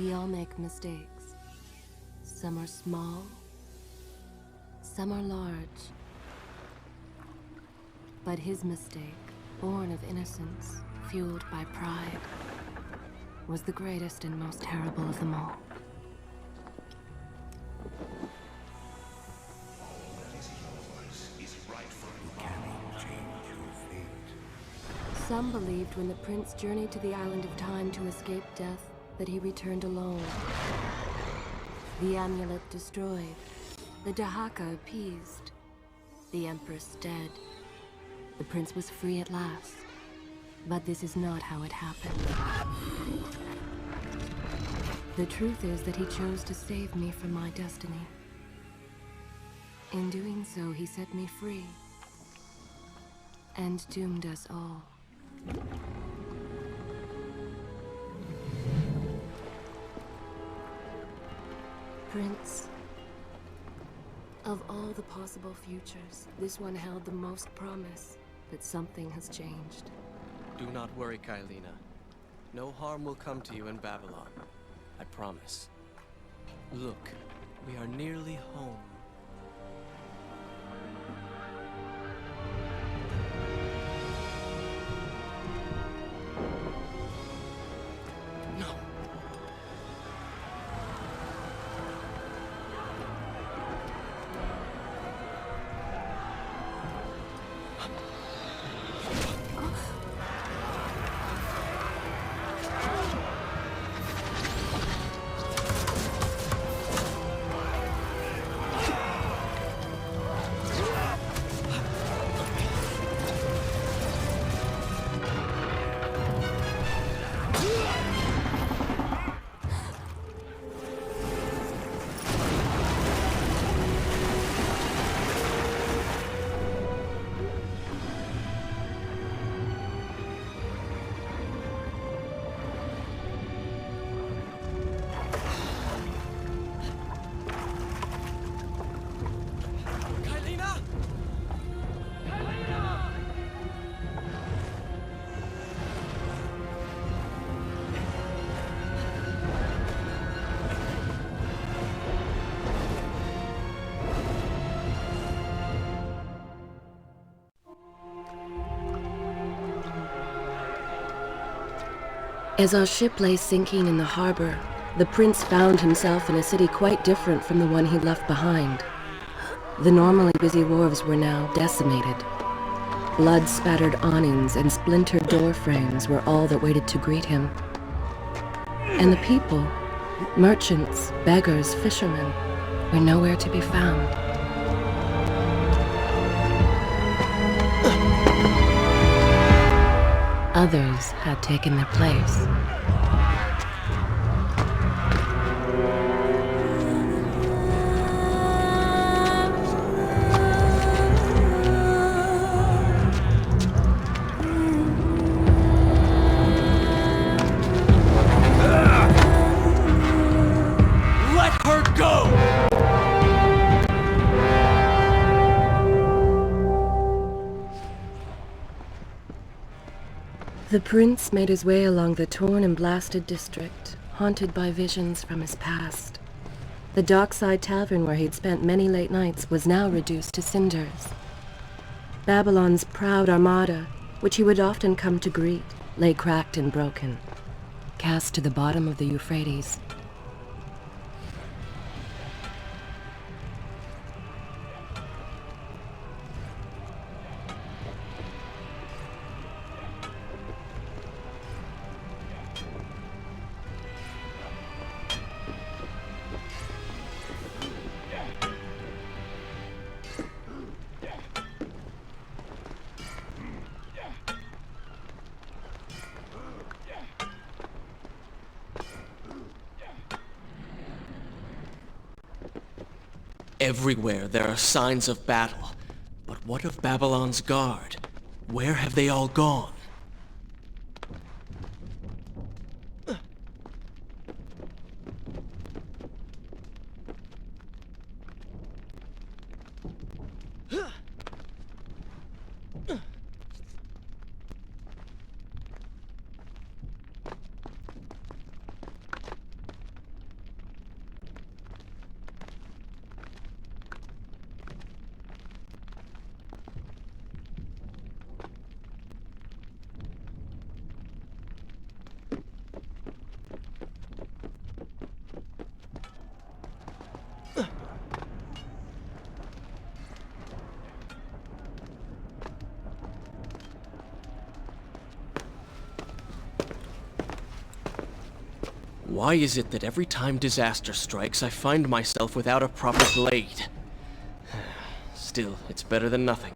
We all make mistakes. Some are small, some are large. But his mistake, born of innocence, fueled by pride, was the greatest and most terrible of them all. Some believed when the prince journeyed to the Island of Time to escape death, that he returned alone. The amulet destroyed, the Dahaka appeased, the Empress dead. The prince was free at last. But this is not how it happened. The truth is that he chose to save me from my destiny. In doing so, he set me free. And doomed us all. Prince, of all the possible futures, this one held the most promise, but something has changed. Do not worry, Kailina. No harm will come to you in Babylon. I promise. Look, we are nearly home. As our ship lay sinking in the harbor, the prince found himself in a city quite different from the one he left behind. The normally busy wharves were now decimated. Blood-spattered awnings and splintered door frames were all that waited to greet him. And the people, merchants, beggars, fishermen, were nowhere to be found. Others had taken their place. Let her go! The prince made his way along the torn and blasted district, haunted by visions from his past. The dockside tavern where he'd spent many late nights was now reduced to cinders. Babylon's proud armada, which he would often come to greet, lay cracked and broken, cast to the bottom of the Euphrates. Everywhere there are signs of battle. But what of Babylon's guard? Where have they all gone? Why is it that every time disaster strikes, I find myself without a proper blade? Still, it's better than nothing.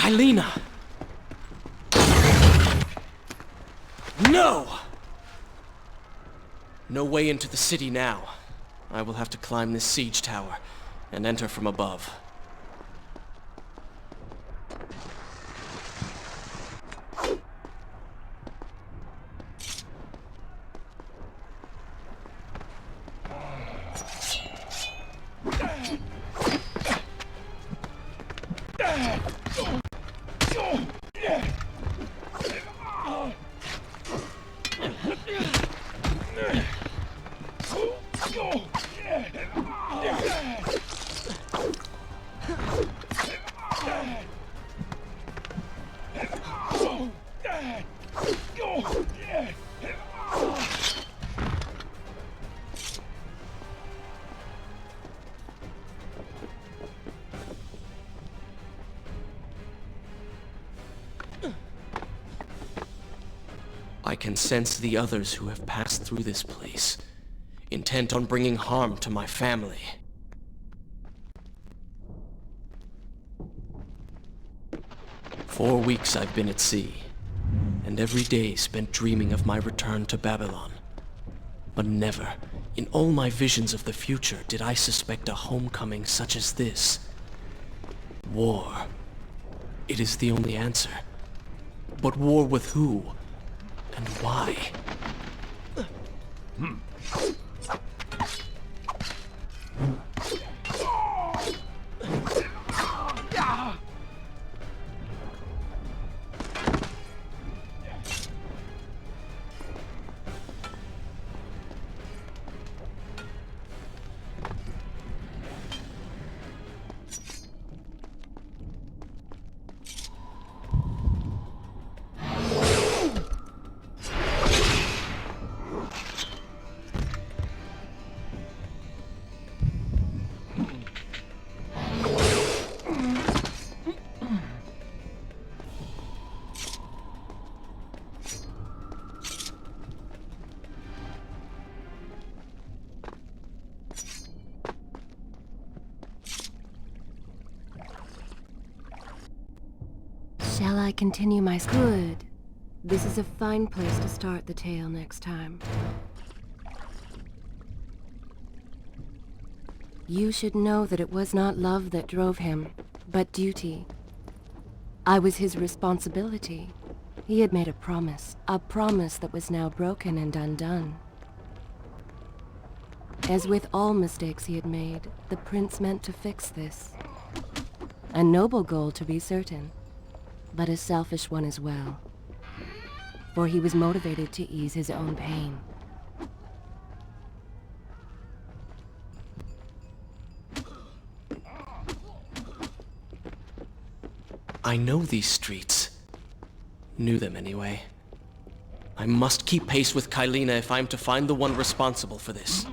Kylina! No! No way into the city now. I will have to climb this siege tower and enter from above. I can sense the others who have passed through this place, intent on bringing harm to my family. "4 weeks I've been at sea, and every day spent dreaming of my return to Babylon. But never, in all my visions of the future, did I suspect a homecoming such as this. War. It is the only answer. But war with who? And why?" Shall I continue my... Good. This is a fine place to start the tale next time. You should know that it was not love that drove him, but duty. I was his responsibility. He had made a promise that was now broken and undone. As with all mistakes he had made, the prince meant to fix this. A noble goal, to be certain, but a selfish one as well. For he was motivated to ease his own pain. I know these streets. Knew them anyway. I must keep pace with Kylina if I'm to find the one responsible for this.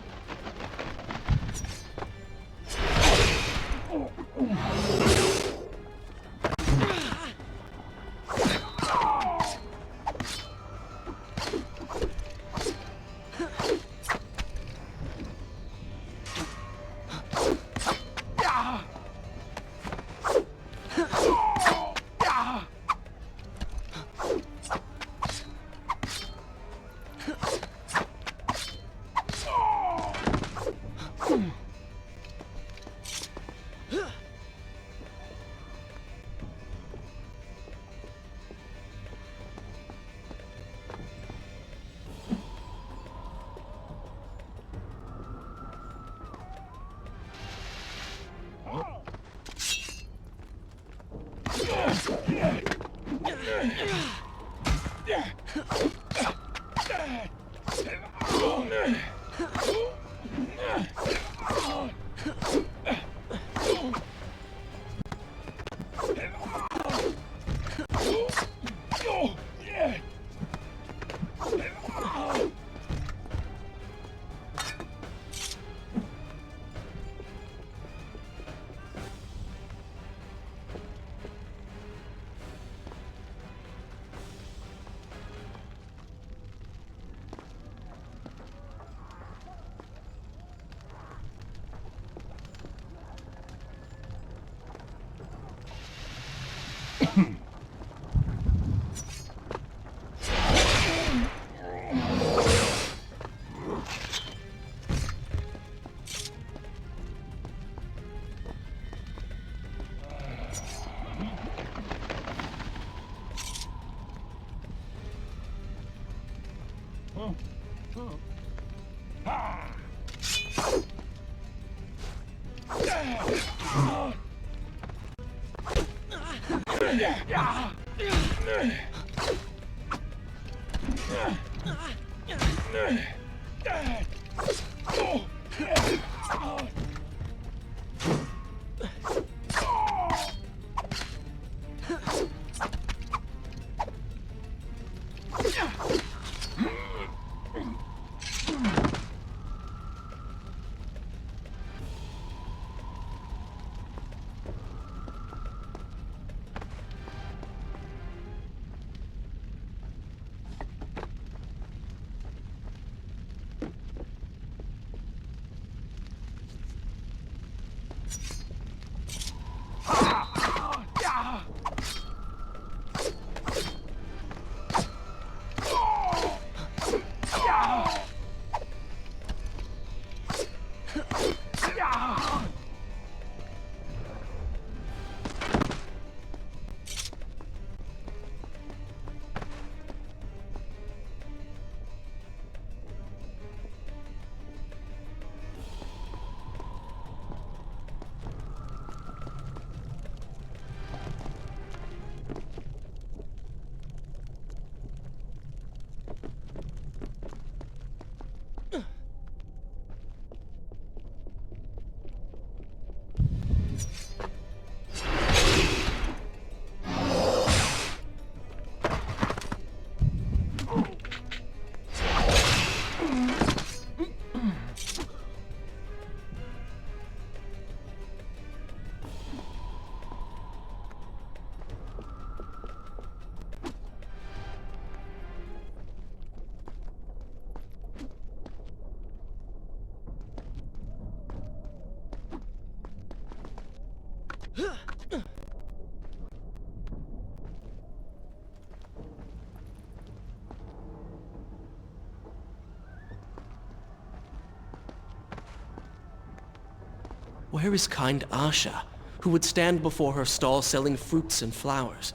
Where is kind Asha, who would stand before her stall selling fruits and flowers?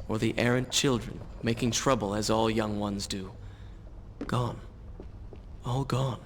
Or the errant children, making trouble as all young ones do? Gone. All gone.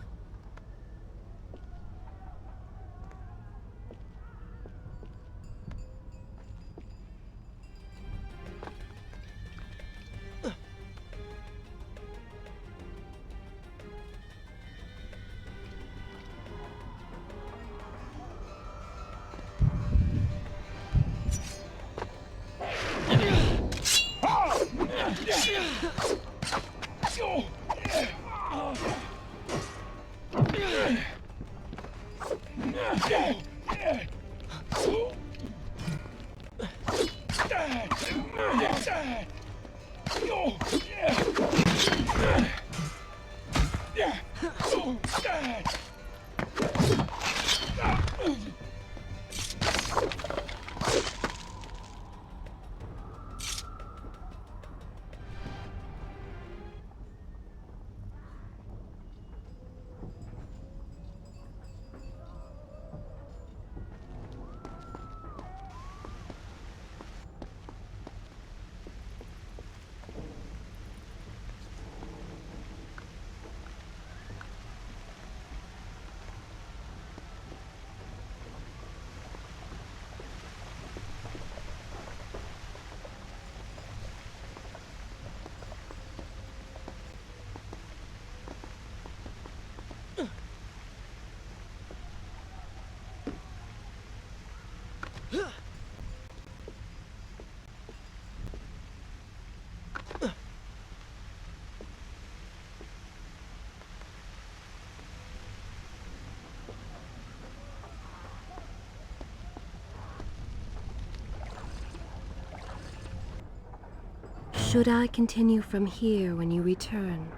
Should I continue from here when you return?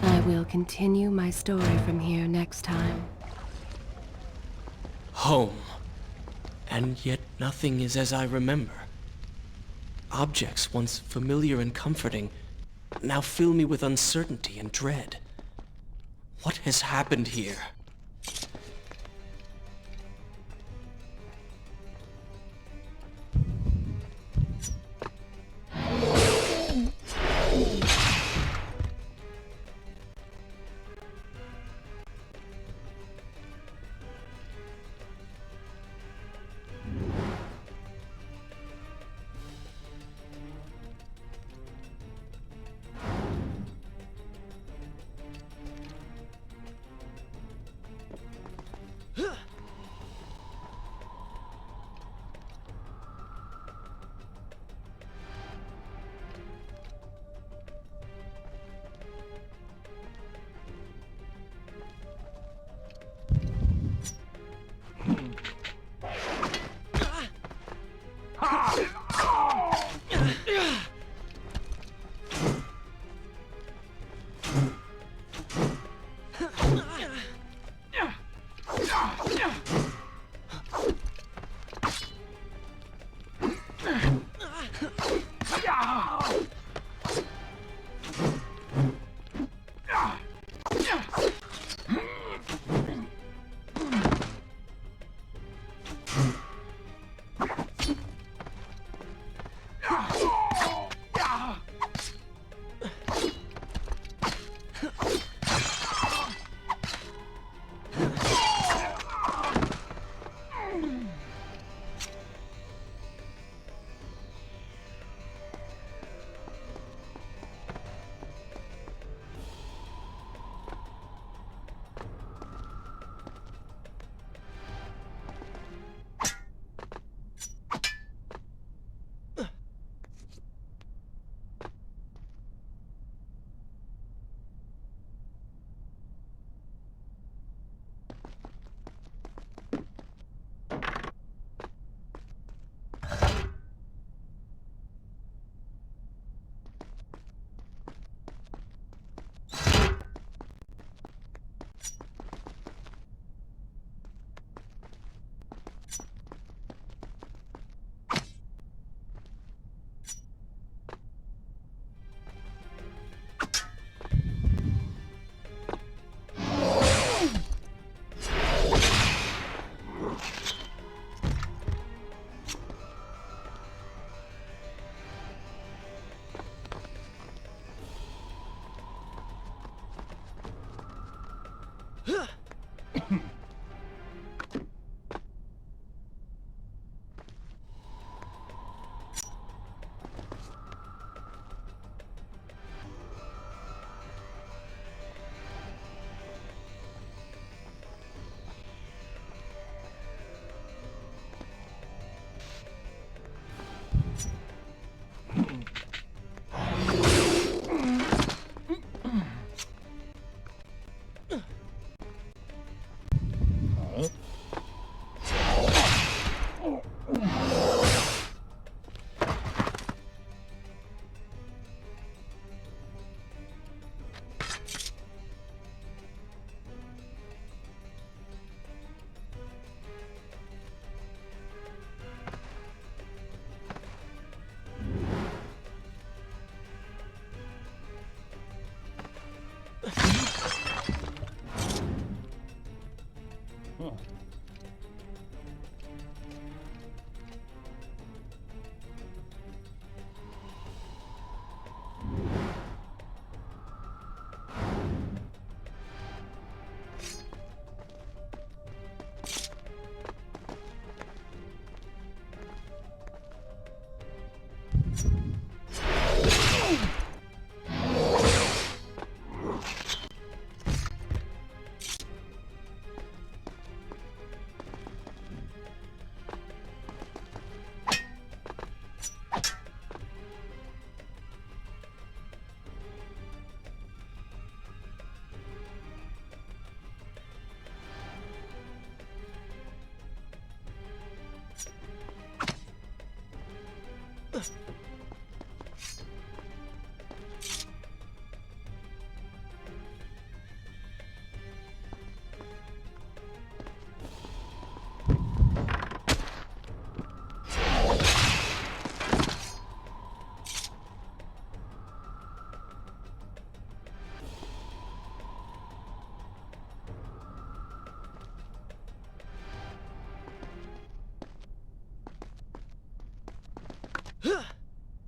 I will continue my story from here next time. Home. And yet nothing is as I remember. Objects once familiar and comforting now fill me with uncertainty and dread. What has happened here?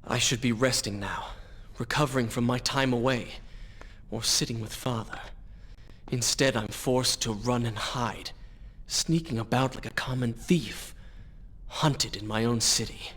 I should be resting now, recovering from my time away, or sitting with Father. Instead, I'm forced to run and hide, sneaking about like a common thief, hunted in my own city.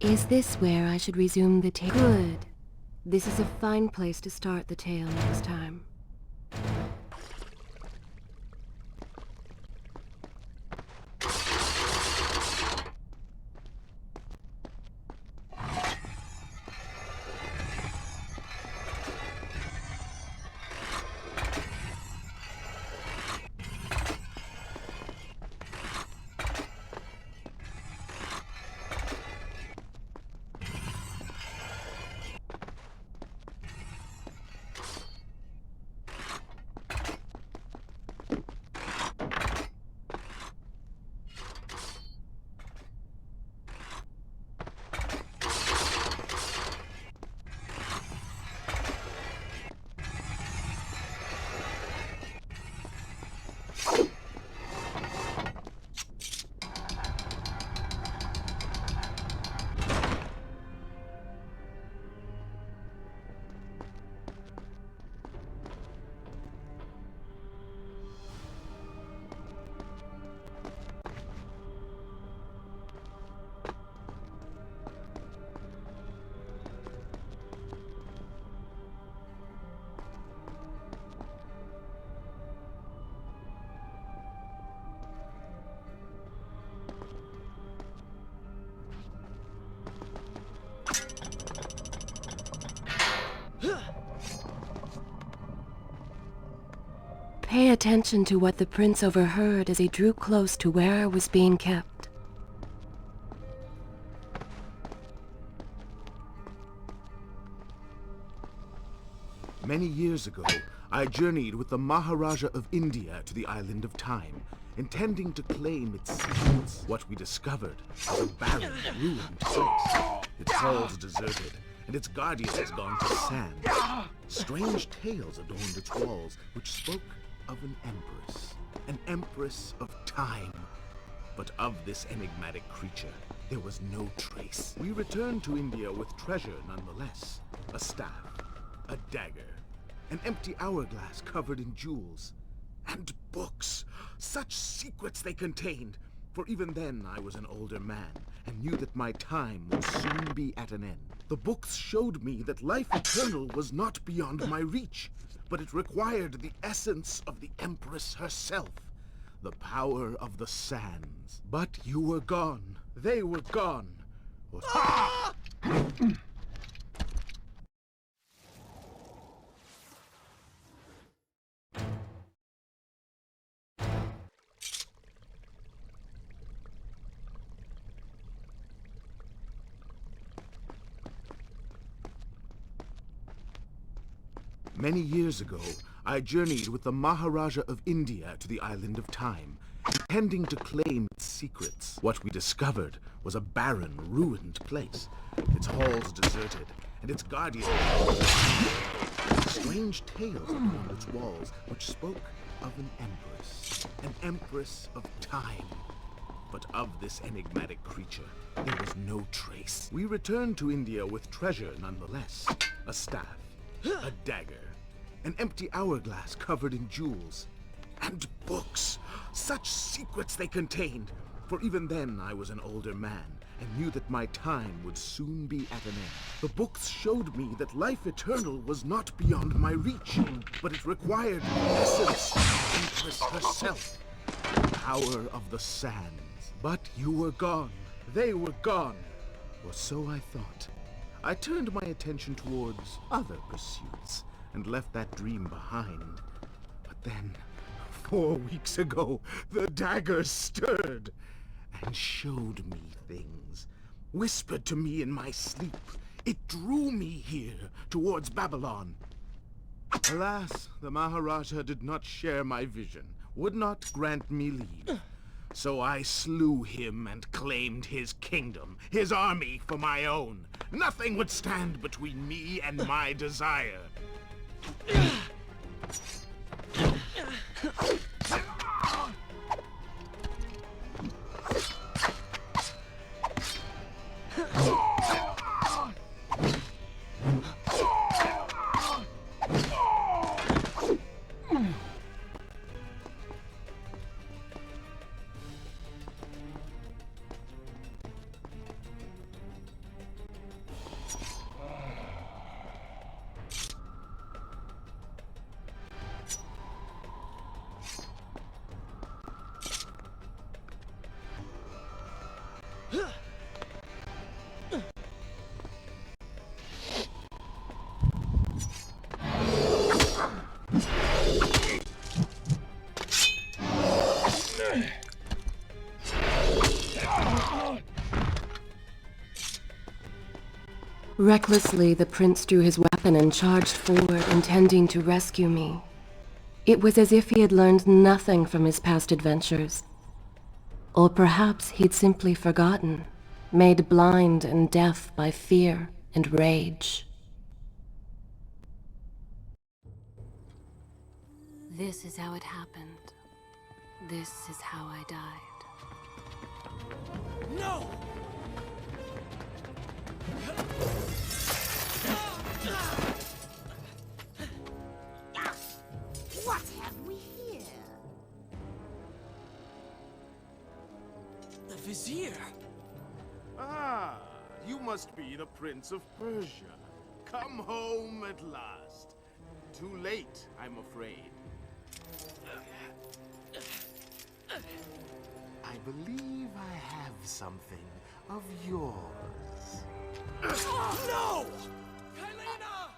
Is this where I should resume the tale? Good. This is a fine place to start the tale next time. Pay attention to what the prince overheard as he drew close to where I was being kept. Many years ago, I journeyed with the Maharaja of India to the island of Time, intending to claim its secrets. What we discovered was a barren, ruined place. Its halls deserted, and its guardians gone to sand. Strange tales adorned its walls, which spoke of an empress of time. But of this enigmatic creature, there was no trace. We returned to India with treasure nonetheless. A staff, a dagger, an empty hourglass covered in jewels, and books. Such secrets they contained. For even then I was an older man, and knew that my time would soon be at an end. The books showed me that life eternal was not beyond my reach, but it required the essence of the Empress herself, the power of the sands. But you were gone. They were gone. Many years ago, I journeyed with the Maharaja of India to the island of Time, intending to claim its secrets. What we discovered was a barren, ruined place. Its halls deserted, and its guardians... Strange tales adorned its walls, which spoke of an empress of time. But of this enigmatic creature, there was no trace. We returned to India with treasure nonetheless. A staff, a dagger, an empty hourglass covered in jewels, and books. Such secrets they contained. For even then I was an older man, and knew that my time would soon be at an end. The books showed me that life eternal was not beyond my reach, but it required the essence of the Empress herself, the power of the sands. But you were gone. They were gone. Or so I thought. I turned my attention towards other pursuits, and left that dream behind. But then, 4 weeks ago, the dagger stirred, and showed me things, whispered to me in my sleep. It drew me here, towards Babylon. Alas, the Maharaja did not share my vision, would not grant me leave. So I slew him and claimed his kingdom, his army for my own. Nothing would stand between me and my desire. Recklessly, the prince drew his weapon and charged forward, intending to rescue me. It was as if he had learned nothing from his past adventures. Or perhaps he'd simply forgotten, made blind and deaf by fear and rage. This is how it happened. This is how I died. No! What have we here? The Vizier! Ah, you must be the Prince of Persia. Come home at last. Too late, I'm afraid. I believe I have something of yours. No! Kailina!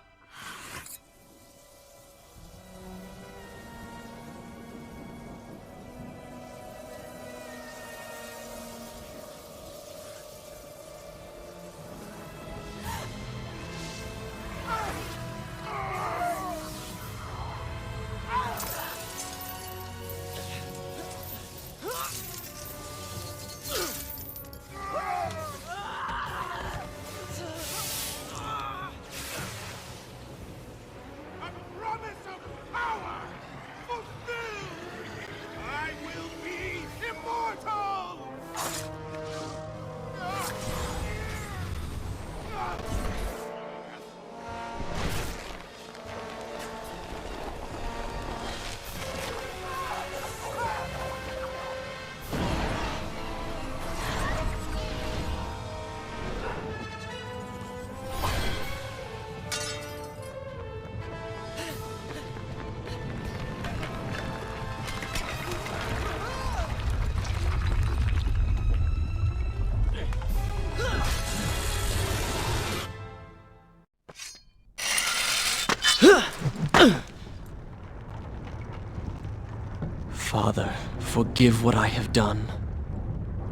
Father, forgive what I have done,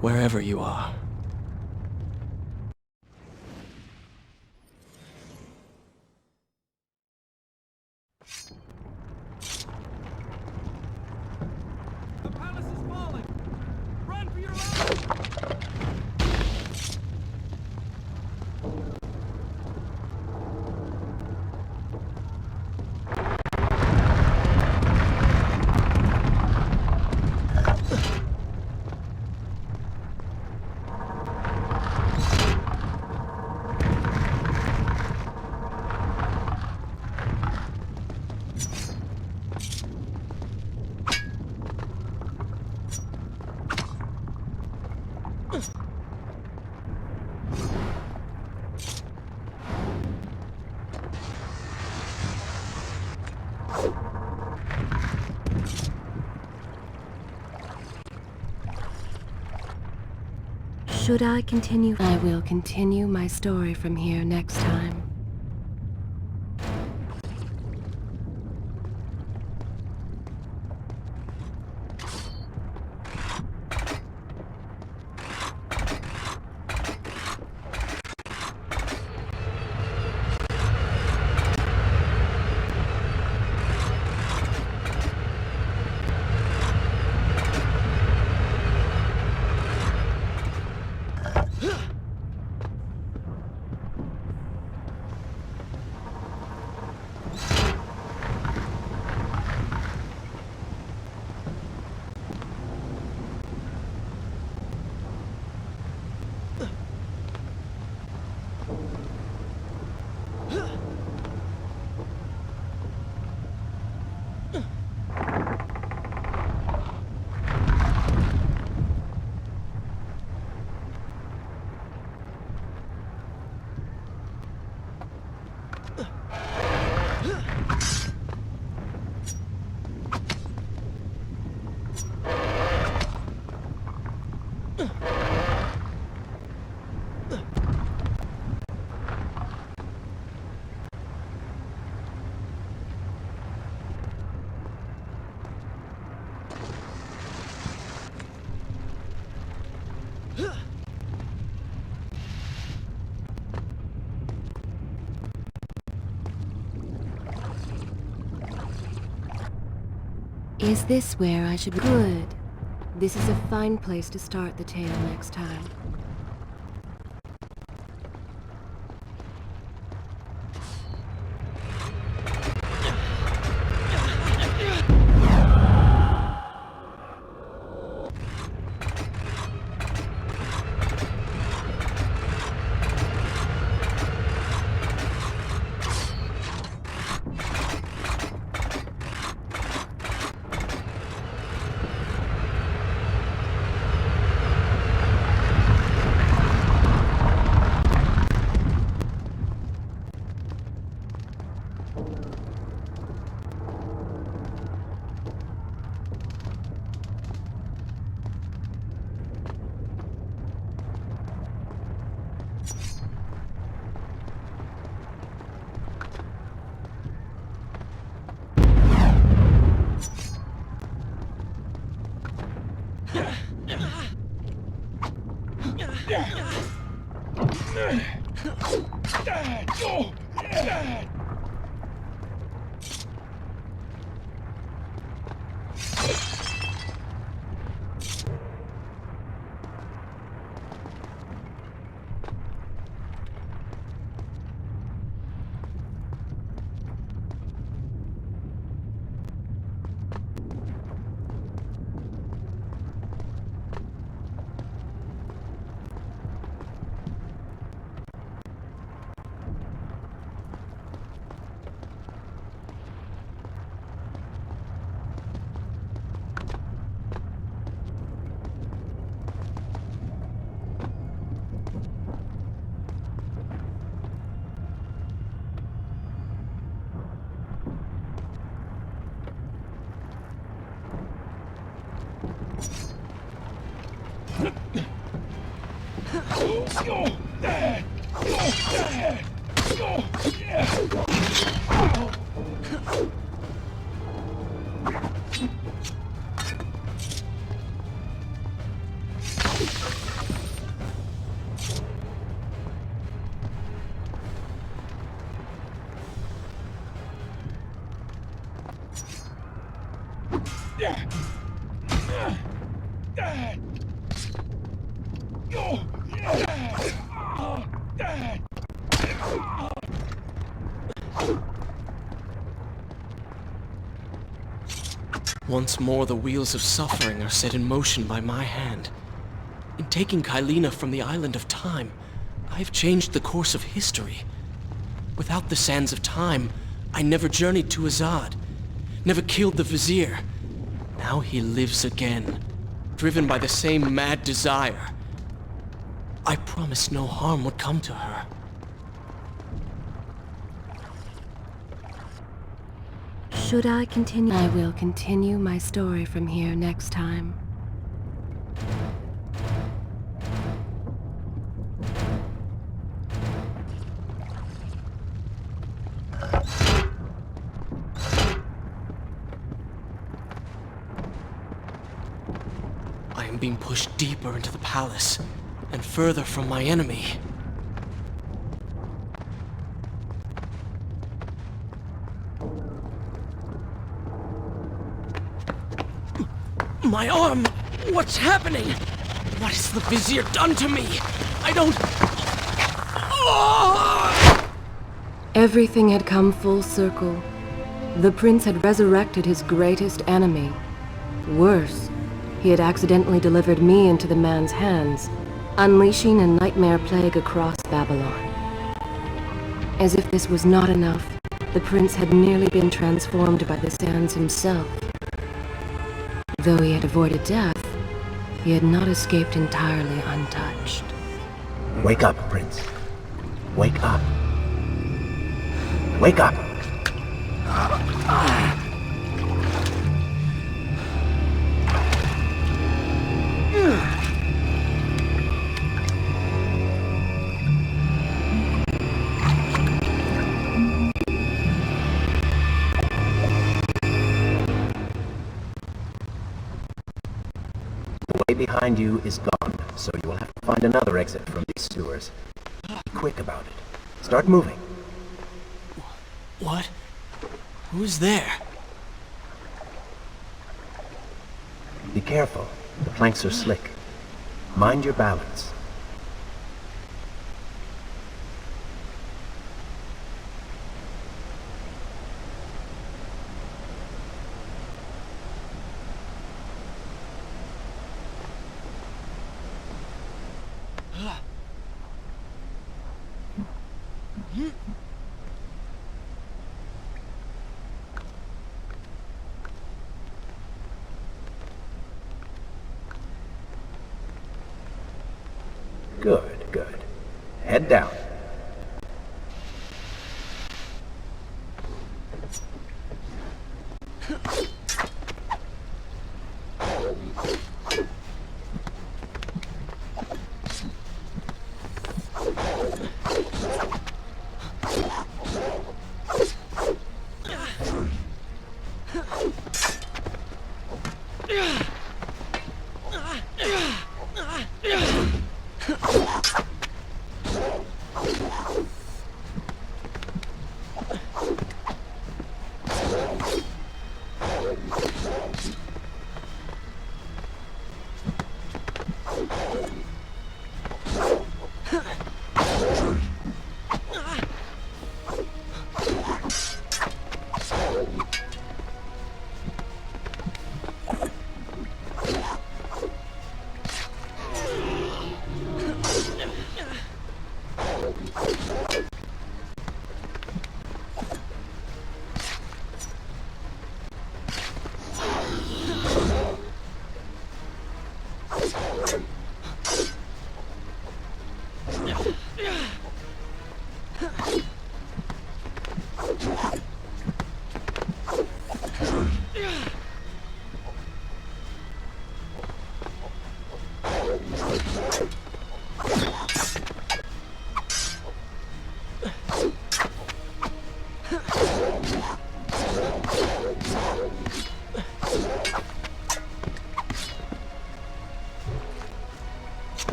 wherever you are. The palace is falling! Run for your life! Should I continue? I will continue my story from here next time. Is this where I should be? Good. This is a fine place to start the tale next time. Once more the wheels of suffering are set in motion by my hand. In taking Kylina from the island of time, I've changed the course of history. Without the sands of time, I never journeyed to Azad, never killed the Vizier. Now he lives again, driven by the same mad desire. I promised no harm would come to her. Should I continue? I will continue my story from here next time. I am being pushed deeper into the palace, and further from my enemy. My arm! What's happening? What has the Vizier done to me? I don't... Oh! Everything had come full circle. The prince had resurrected his greatest enemy. Worse, he had accidentally delivered me into the man's hands, unleashing a nightmare plague across Babylon. As if this was not enough, the prince had nearly been transformed by the sands himself. Though he had avoided death, he had not escaped entirely untouched. Wake up, Prince. Wake up. Wake up! The way behind you is gone, so you will have to find another exit from these sewers. Be quick about it. Start moving. What? Who's there? Be careful. The planks are slick. Mind your balance. Good, good. Head down.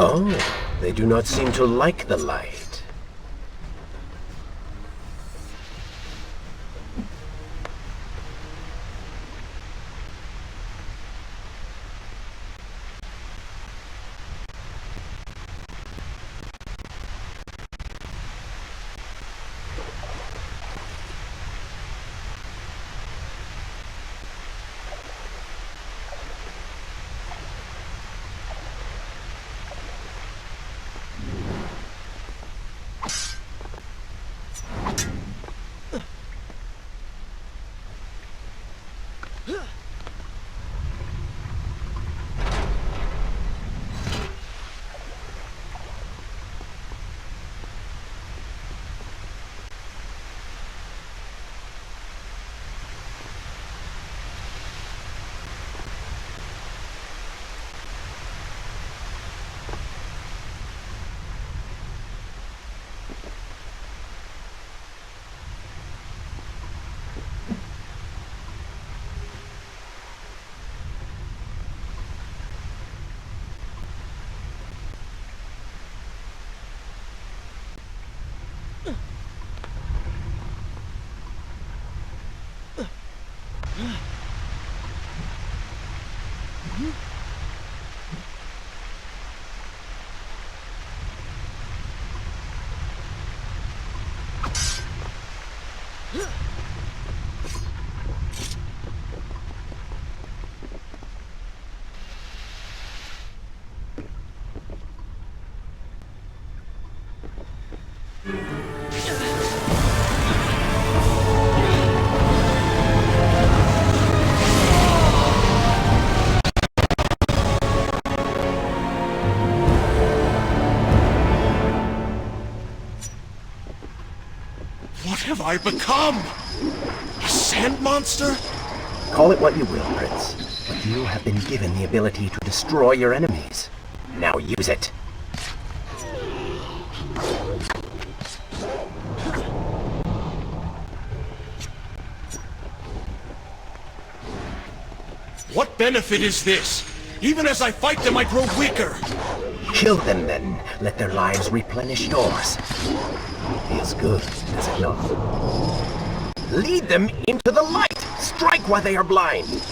Oh, they do not seem to like the light. What have I become? A sand monster? Call it what you will, Prince, but you have been given the ability to destroy your enemies. Now use it. What benefit is this? Even as I fight them, I grow weaker. Kill them then. Let their lives replenish yours. Feels good, does it not? Lead them into the light! Strike while they are blind!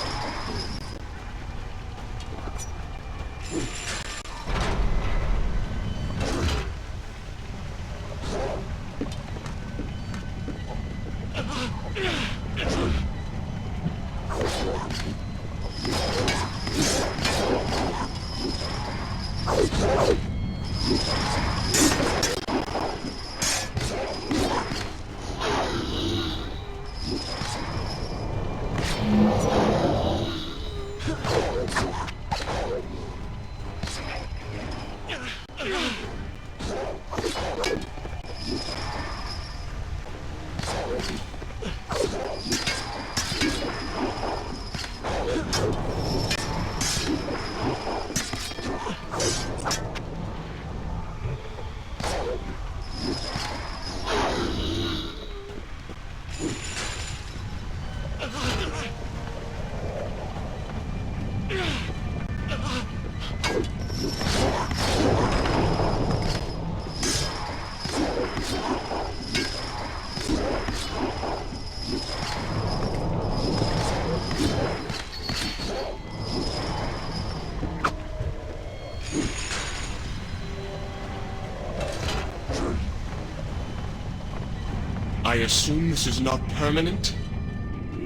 I assume this is not permanent?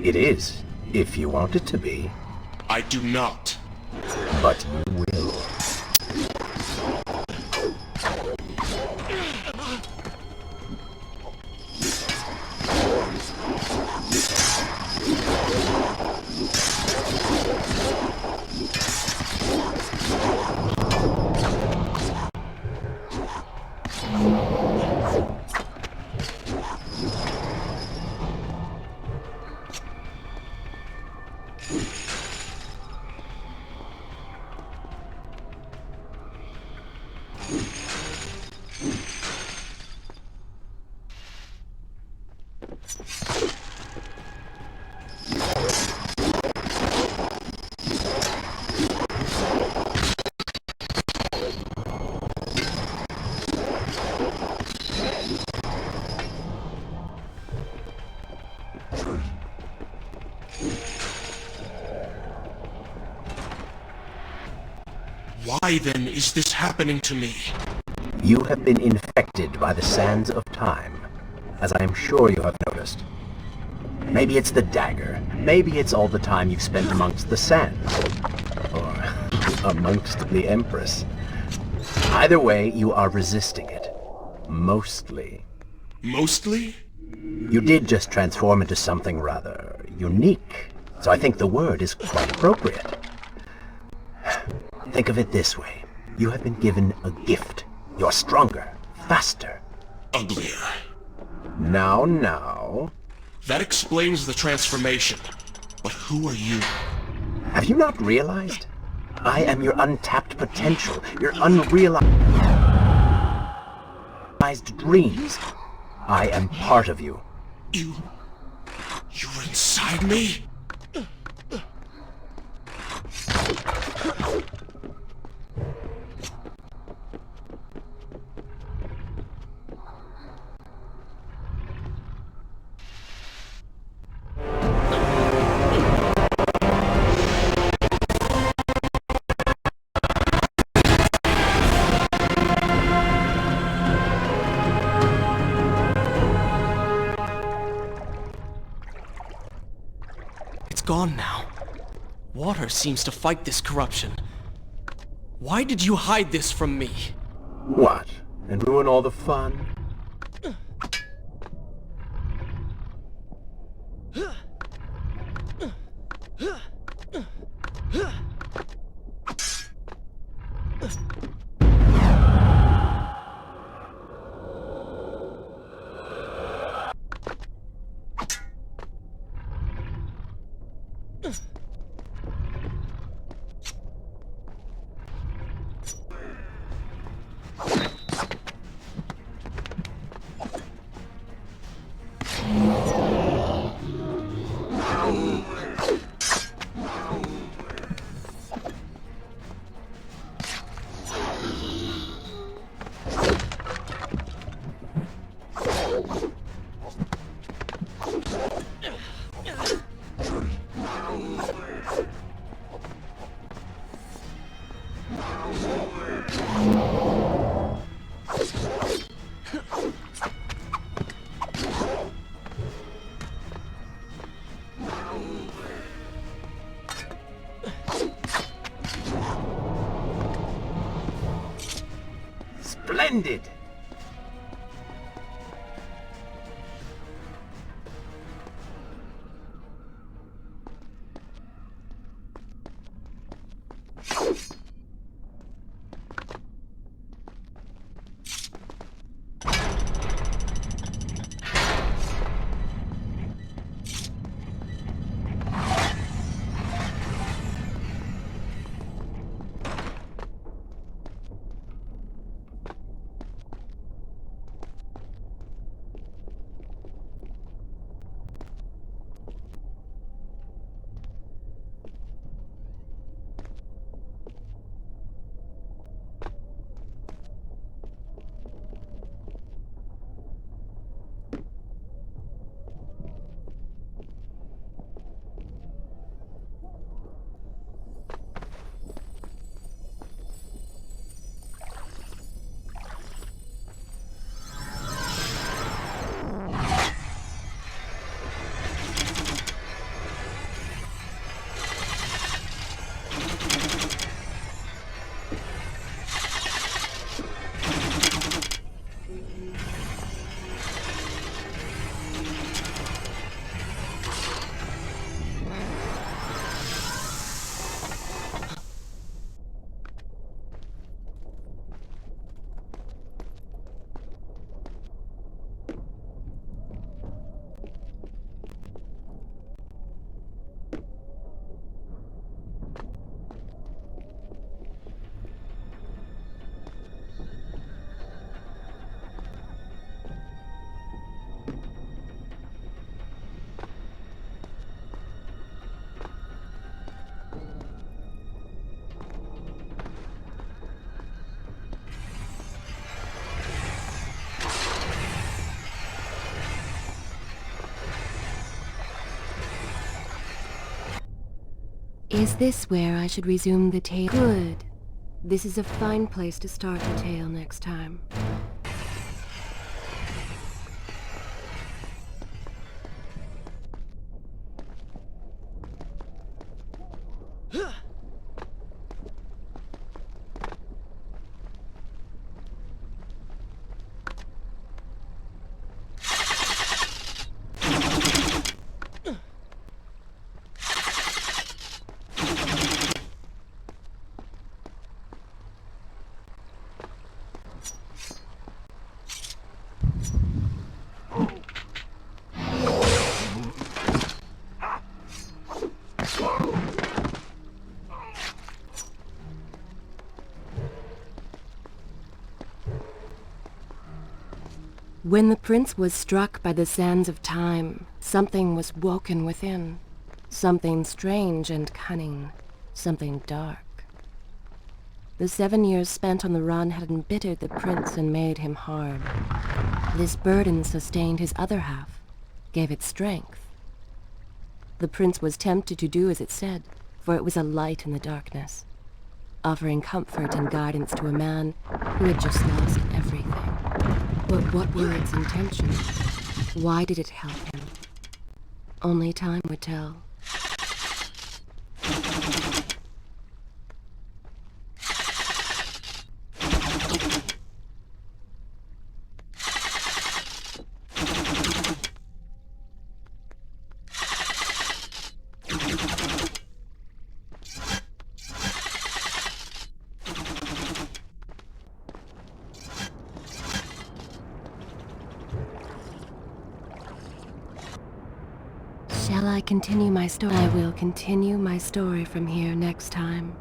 It is, if you want it to be. I do not. But you will. Why then is this happening to me? You have been infected by the sands of time, as I am sure you have noticed. Maybe it's the dagger. Maybe it's all the time you've spent amongst the sands. Or amongst the Empress. Either way, you are resisting it. Mostly. Mostly? You did just transform into something rather unique, so I think the word is quite appropriate. Think of it this way. You have been given a gift. You're stronger, faster. Uglier. Now. That explains the transformation. But who are you? Have you not realized? I am your untapped potential, your unrealized dreams. I am part of you. You're inside me? Gone now. Water seems to fight this corruption. Why did you hide this from me? What? And ruin all the fun? Splendid! Is this where I should resume the tale? Good. This is a fine place to start the tale next time. When the prince was struck by the sands of time, something was woken within. Something strange and cunning. Something dark. The 7 years spent on the run had embittered the prince and made him hard. This burden sustained his other half, gave it strength. The prince was tempted to do as it said, for it was a light in the darkness, offering comfort and guidance to a man who had just lost everything. But what were its intentions? Why did it help him? Only time would tell. Shall I continue my story? I will continue my story from here next time.